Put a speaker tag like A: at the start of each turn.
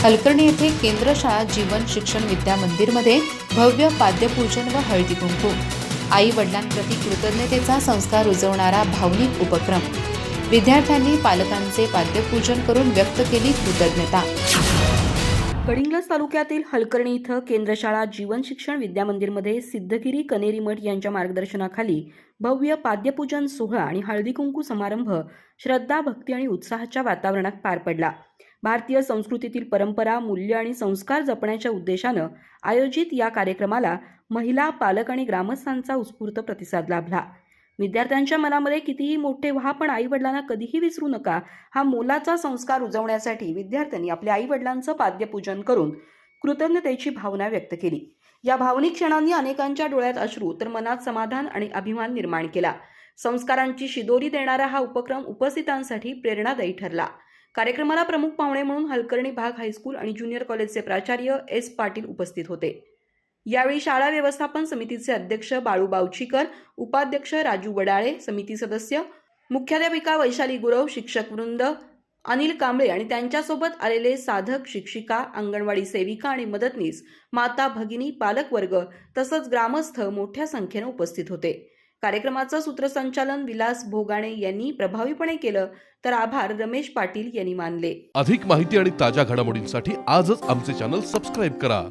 A: हलकर्णी येथे केंद्र शाळा जीवन शिक्षण विद्या मंदिरमध्ये भव्य पाद्यपूजन व हळदी कुंकू, आई वडिलांप्रती कृतज्ञतेचा संस्कार रुजवणारा भावनिक उपक्रम। विद्यार्थ्यांनी पालकांचे पाद्यपूजन करून व्यक्त केली कृतज्ञता।
B: कडिंग्लज तालुक्यातील हलकर्णी इथं केंद्रशाळा जीवन शिक्षण विद्या मंदिरमध्ये सिद्धगिरी कनेरी मठ यांच्या मार्गदर्शनाखाली भव्य पाद्यपूजन सोहळा आणि हळदी कुंकू समारंभ श्रद्धा, भक्ती आणि उत्साहाच्या वातावरणात पार पडला। भारतीय संस्कृतीतील परंपरा, मूल्य आणि संस्कार जपण्याच्या उद्देशानं आयोजित या कार्यक्रमाला महिला, पालक आणि ग्रामस्थांचा उत्स्फूर्त प्रतिसाद लाभला। विद्यार्थ्यांच्या मनामध्ये कितीही मोठे व्हा पण आई वडिलांना कधीही विसरू नका हा मोलाचा संस्कार रुजवण्यासाठी विद्यार्थ्यांनी आपल्या आई वडिलांचं पाद्यपूजन करून कृतज्ञतेची भावना व्यक्त केली। या भावनिक क्षणांनी अनेकांच्या डोळ्यात अश्रू तर मनात समाधान आणि अभिमान निर्माण केला। संस्कारांची शिदोरी देणारा हा उपक्रम उपस्थितांसाठी प्रेरणादायी ठरला। कार्यक्रमाला प्रमुख पाहुणे म्हणून हलकर्णी भाग हायस्कूल आणि ज्युनियर कॉलेजचे प्राचार्य एस पाटील उपस्थित होते। यावेळी शाळा व्यवस्थापन समितीचे अध्यक्ष बाळू बावचीकर, उपाध्यक्ष राजू वडाळे, समिती सदस्य, मुख्याध्यापिका वैशाली गुरव, शिक्षक वृंद, अनिल कांबळे आणि त्यांच्यासोबत आलेले साधक, शिक्षिका, अंगणवाडी सेविका आणि मदतनीस, माता भगिनी, पालक वर्ग तसंच ग्रामस्थ मोठ्या संख्येने उपस्थित होते। कार्यक्रमाचं सूत्रसंचालन विलास भोगाणे यांनी प्रभावीपणे केलं तर आभार रमेश पाटील यांनी मानले।
C: अधिक माहिती आणि ताज्या घडामोडींसाठी आजच आमचे चॅनल सबस्क्राइब करा।